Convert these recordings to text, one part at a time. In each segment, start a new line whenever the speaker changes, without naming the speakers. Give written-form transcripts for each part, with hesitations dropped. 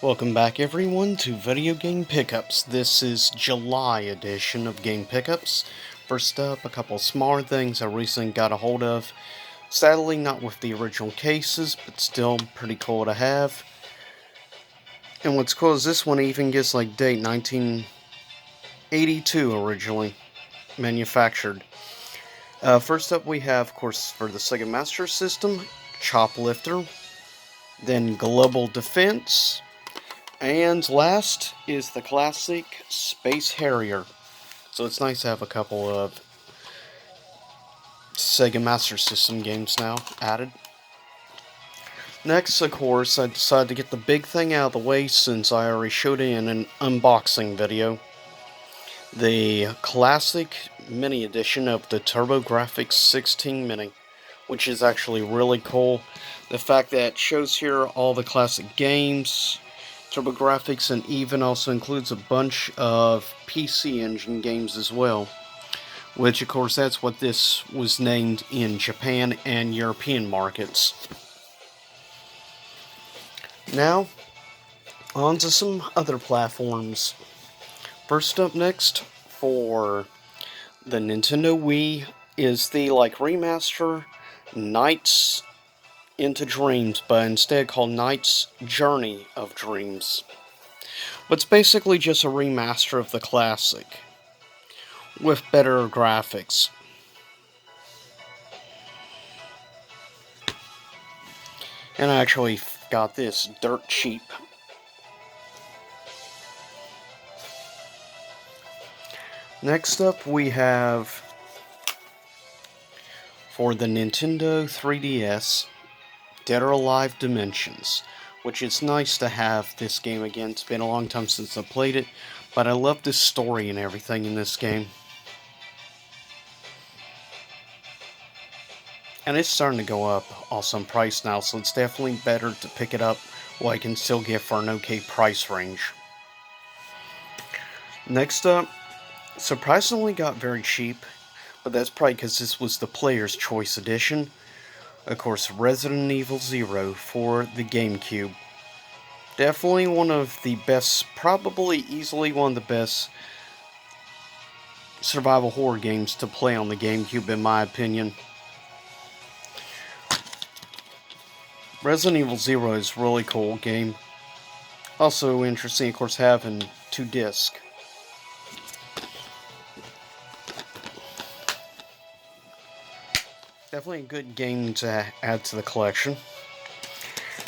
Welcome back everyone to Video Game Pickups. This is July edition of Game Pickups. First up, a couple smaller things I recently got a hold of. Sadly not with the original cases, but still pretty cool to have. And what's cool is this one even gets like date 1982 originally manufactured. First up we have, of course, for the Sega Master System, Choplifter. Then Global Defense. And last is the classic Space Harrier. So it's nice to have a couple of Sega Master System games now added. Next, of course, I decided to get the big thing out of the way since I already showed it in an unboxing video. The classic mini edition of the TurboGrafx 16 Mini, which is actually really cool. The fact that it shows here all the classic games, TurboGrafx, and even also includes a bunch of PC Engine games as well. Which, of course, that's what this was named in Japan and European markets. Now, on to some other platforms. First up next, for the Nintendo Wii, is the, remaster Nights into Dreams, but instead called Nights Journey of Dreams. But it's basically just a remaster of the classic, with better graphics. And I actually got this dirt cheap. Next up we have, for the Nintendo 3DS, Dead or Alive Dimensions, which is nice to have this game again. It's been a long time since I played it, but I love the story and everything in this game. And it's starting to go up also in price now, so it's definitely better to pick it up while I can still get for an okay price range. Next up, surprisingly got very cheap, but that's probably because this was the Player's Choice Edition. Of course, Resident Evil Zero for the GameCube. Definitely one of the best, probably easily one of the best survival horror games to play on the GameCube in my opinion. Resident Evil Zero is a really cool game. Also interesting, of course, having 2 discs. Definitely a good game to add to the collection.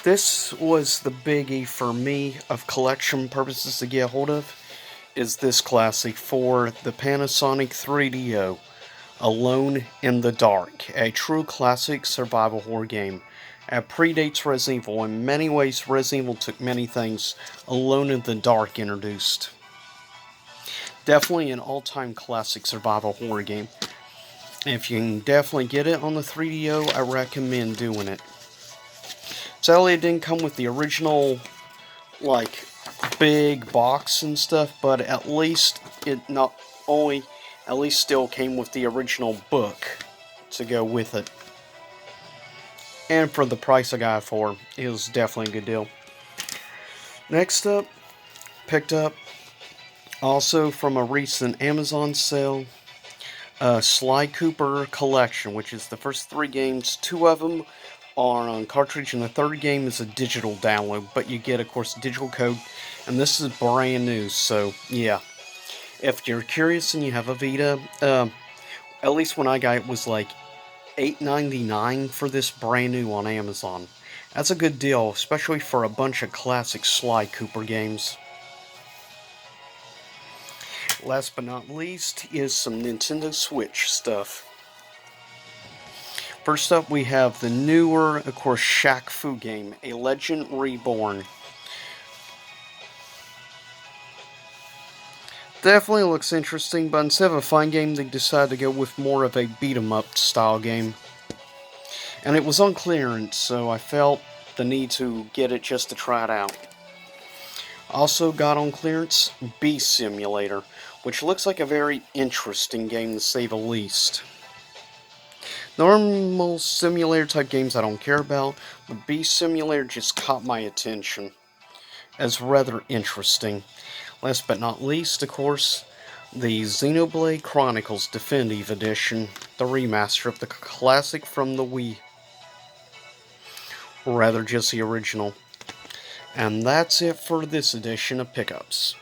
This was the biggie for me of collection purposes to get a hold of, is this classic for the Panasonic 3DO, Alone in the Dark, a true classic survival horror game. It predates Resident Evil. In many ways, Resident Evil took many things Alone in the Dark introduced. Definitely an all-time classic survival horror game. If you can definitely get it on the 3DO, I recommend doing it. Sadly, it didn't come with the original, big box and stuff, but at least it at least still came with the original book to go with it. And for the price I got it for, it was definitely a good deal. Next up, picked up, also from a recent Amazon sale, Sly Cooper Collection, which is the first 3 games. 2 of them are on cartridge, and the 3rd game is a digital download, but you get, of course, a digital code, and this is brand new, so yeah. If you're curious and you have a Vita, at least when I got it was like $8.99 for this brand new on Amazon. That's a good deal, especially for a bunch of classic Sly Cooper games. Last but not least is some Nintendo Switch stuff. First up, we have the newer, of course, Shaq Fu game, A Legend Reborn. Definitely looks interesting, but instead of a fine game, they decided to go with more of a beat-em-up style game. And it was on clearance, so I felt the need to get it just to try it out. Also got on clearance Bee Simulator, which looks like a very interesting game to say the least. Normal simulator type games I don't care about, but Bee Simulator just caught my attention. as rather interesting. Last but not least, of course, the Xenoblade Chronicles Definitive Edition, the remaster of the classic from the Wii. Or rather, just the original. And that's it for this edition of Pickups.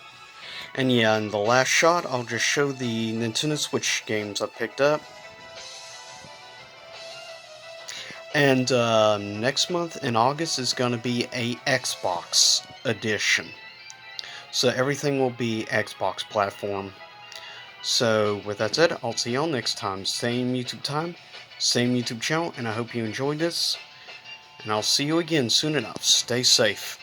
And yeah, in the last shot, I'll just show the Nintendo Switch games I picked up. And next month in August is going to be a Xbox edition. So everything will be Xbox platform. So with that said, I'll see y'all next time. Same YouTube time, same YouTube channel, and I hope you enjoyed this. And I'll see you again soon enough. Stay safe.